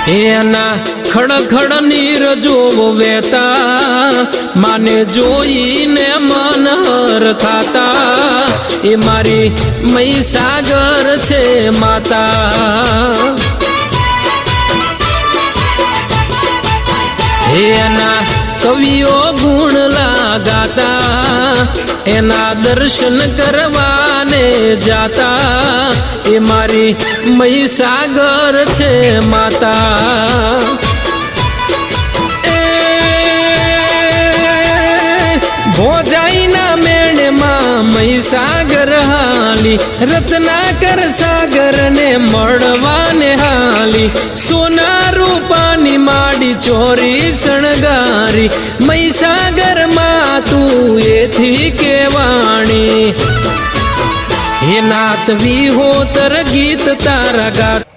એના ખડખડ નીર જોવો વેતા માને જોઈને મન હર ખાતા એ મારી મહીસાગર છે માતા એના કવિઓ ગુણ લાગાતા એના દર્શન કરવાને જાતા એ મારી મહીસાગર છે માતા ભોજાઈના મેળમાં મહીસાગર હાલી રત્નાકર સાગર ને મળવાને હાલી સોના રૂપાની માડી ચોરી શણગારી મહીસાગર માં તું એથી કેવાણી હે નાથ વિહોતર ગીત તારા ગાત